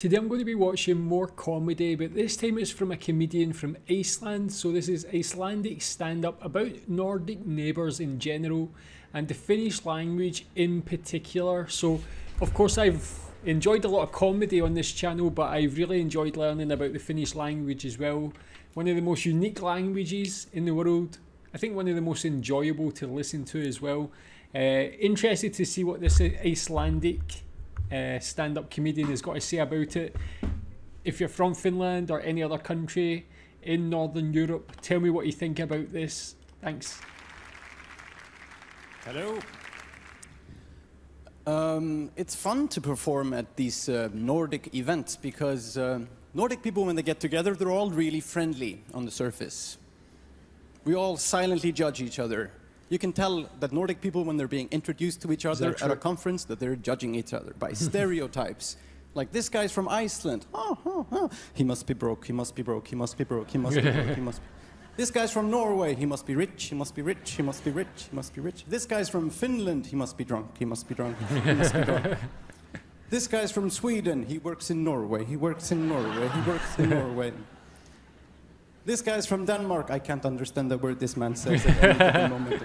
Today I'm going to be watching more comedy, but this time it's from a comedian from Iceland. So this is Icelandic stand-up about Nordic neighbours in general and the Finnish language in particular. So of course I've enjoyed a lot of comedy on this channel, but I've really enjoyed learning about the Finnish language as well. One of the most unique languages in the world. I think one of the most enjoyable to listen to as well. Interested to see what this Icelandic stand-up comedian has got to say about it. If you're from Finland or any other country in Northern Europe, tell me what you think about this. Thanks. Hello. It's fun to perform at these Nordic events because Nordic people, when they get together, they're all really friendly on the surface. We all silently judge each other. You can tell that Nordic people, when they're being introduced to each other at a conference, that they're judging each other by stereotypes. Like, this guy's from Iceland. Oh. He must be broke, he must be broke, he must be broke, he must be broke, he must be... This guy's from Norway. He must be rich, he must be rich, he must be rich, he must be rich. This guy's from Finland. He must be drunk, he must be drunk, he must be drunk. This guy's from Sweden. He works in Norway, he works in Norway, he works in Norway. This guy's from Denmark. I can't understand the word this man says at any given moment.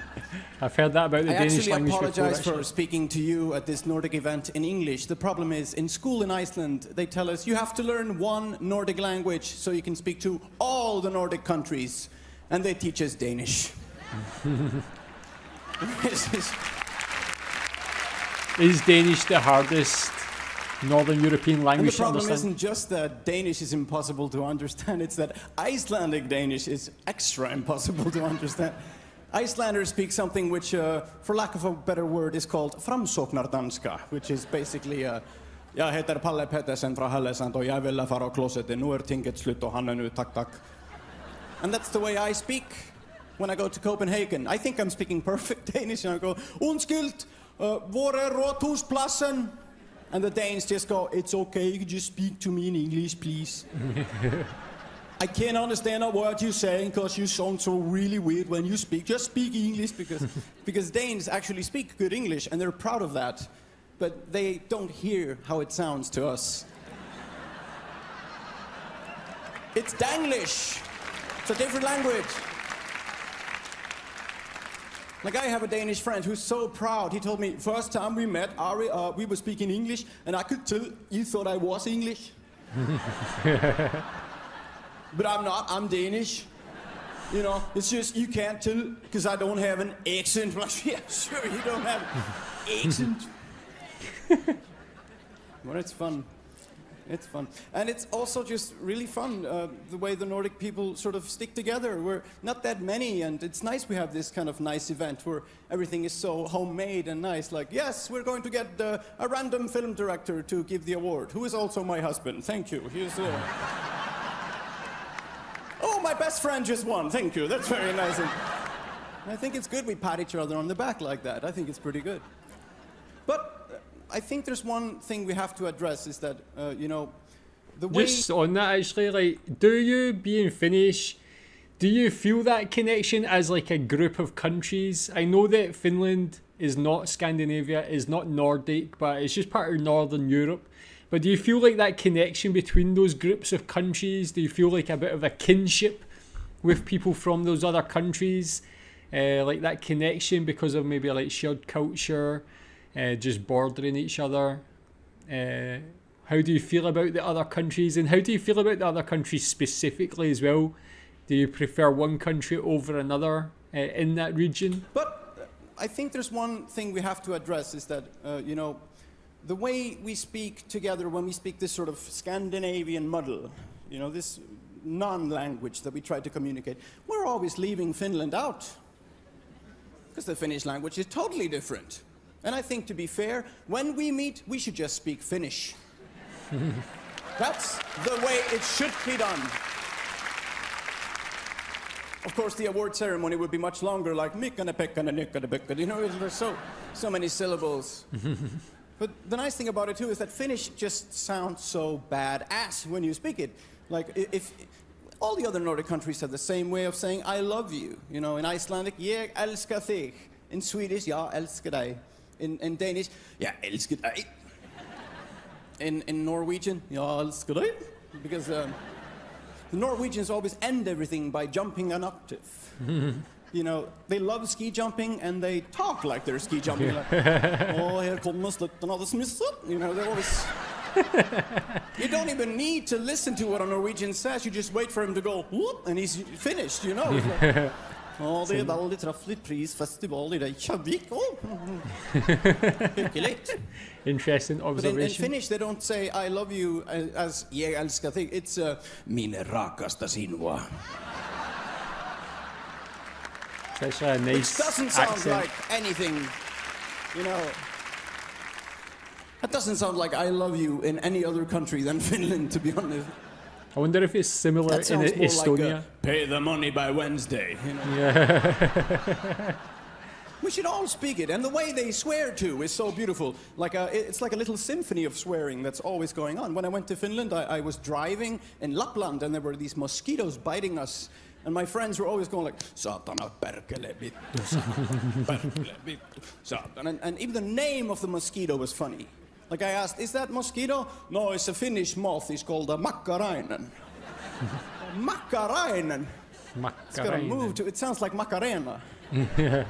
I've heard that about the Danish language before. I apologize for speaking to you at this Nordic event in English. The problem is, in school in Iceland, they tell us you have to learn one Nordic language so you can speak to all the Nordic countries. And they teach us Danish. Is Danish the hardest Northern European language to understand? And the problem isn't just that Danish is impossible to understand, it's that Icelandic Danish is extra impossible to understand. Icelanders speak something which, for lack of a better word, is called framsóknardanska, which is basically, jag heter Palle Pettersen fra Hallesand och jag vill fara klosetet, nu tinget slut och han nu tack. And that's the way I speak when I go to Copenhagen. I think I'm speaking perfect Danish, and I go, undskyld, hvor rådhuspladsen? And the Danes just go, it's okay, you can just speak to me in English, please. I can't understand a word you're saying because you sound so really weird when you speak. Just speak English because Danes actually speak good English and they're proud of that. But they don't hear how it sounds to us. It's Danglish. It's a different language. Like, I have a Danish friend who's so proud. He told me, first time we met, Ari, we were speaking English, and I could tell you thought I was English. But I'm not, I'm Danish. You know, it's just, you can't tell, because I don't have an accent. Like, yeah, sure, you don't have an accent. But it's fun. It's fun. And it's also just really fun, the way the Nordic people sort of stick together. We're not that many, and it's nice we have this kind of nice event where everything is so homemade and nice. Like, yes, we're going to get a random film director to give the award, who is also my husband. Thank you. He's, oh, my best friend just won. Thank you. That's very nice. And I think it's good we pat each other on the back like that. I think it's pretty good. But I think there's one thing we have to address is that, you know, the way... Just on that, actually, like, do you, being Finnish, do you feel that connection as, like, a group of countries? I know that Finland is not Scandinavia, is not Nordic, but it's just part of Northern Europe. But do you feel like that connection between those groups of countries? Do you feel like a bit of a kinship with people from those other countries? Like that connection because of maybe, like, shared culture? Just bordering each other. How do you feel about the other countries, and how do you feel about the other countries specifically as well? Do you prefer one country over another in that region? But I think there's one thing we have to address is that, you know, the way we speak together when we speak this sort of Scandinavian muddle, you know, this non-language that we try to communicate, we're always leaving Finland out. Because the Finnish language is totally different. And I think, to be fair, when we meet, we should just speak Finnish. That's the way it should be done. Of course, the award ceremony would be much longer, like mikkana pekkana nikkana pekkana. You know, there's so many syllables. But the nice thing about it too is that Finnish just sounds so badass when you speak it. Like, if all the other Nordic countries have the same way of saying "I love you." You know, in Icelandic, "Jeg älskar dig." In Swedish, "Jag älskar dig." In Danish, "Jag älskar dig." in Norwegian, ja, elsker deg, because the Norwegians always end everything by jumping an octave. You know, they love ski jumping and they talk like they're ski jumping. Like, oh, here kommer slutten av det smisset. You know, they're always... You don't even need to listen to what a Norwegian says. You just wait for him to go, whoop, and he's finished, you know. Like, oh, det veldig treffelig prisfestival I Reykjavik. Oh. Interesting observation. But in Finnish, they don't say, I love you as jeg elsker deg. It's, mine rakasta sinua. Such a nice Which doesn't sound accent. like anything, you know. That doesn't sound like I love you in any other country than Finland, to be honest. I wonder if it's similar That in sounds more Estonia. like pay the money by Wednesday. You know? Yeah. We should all speak it, and the way they swear too is so beautiful. Like it's like a little symphony of swearing that's always going on. When I went to Finland, I was driving in Lapland, and there were these mosquitoes biting us. And my friends were always going like, Satana, perkele, vittu, Satana, perkele, vittu, Satana. And even the name of the mosquito was funny. Like I asked, is that mosquito? No, it's a Finnish moth. It's called a makkarainen. Makkarainen. It's got a move to it. Sounds like Macarena. Yeah.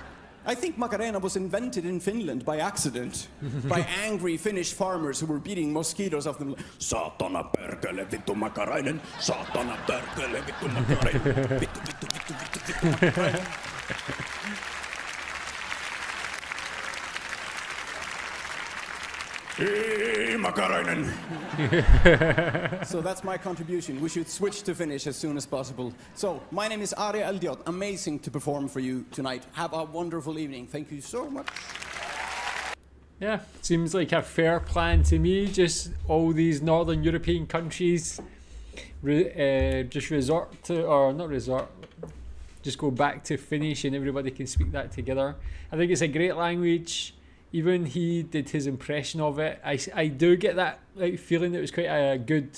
I think Macarena was invented in Finland by accident, by angry Finnish farmers who were beating mosquitoes off them. Saatana perkele vittu Makarainen, saatana perkele vittu Makarainen, vittu vittu vittu vittu vittu Makarainen. Hey, Makarainen. So that's my contribution. We should switch to Finnish as soon as possible. So, my name is Ari Eldjárn. Amazing to perform for you tonight. Have a wonderful evening. Thank you so much. Yeah, seems like a fair plan to me. Just all these northern European countries just resort to, or not resort, just go back to Finnish and everybody can speak that together. I think it's a great language. Even he did his impression of it. I do get that like feeling that it was quite a good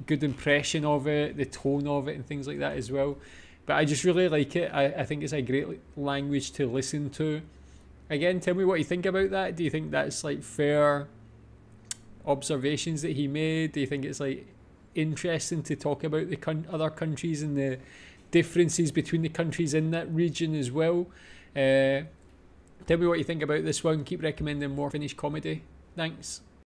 good impression of it, the tone of it and things like that as well. But I just really like it. I think it's a great language to listen to. Again, tell me what you think about that. Do you think that's like fair observations that he made? Do you think it's like interesting to talk about the other countries and the differences between the countries in that region as well? Tell me what you think about this one. Keep recommending more Finnish comedy. Thanks.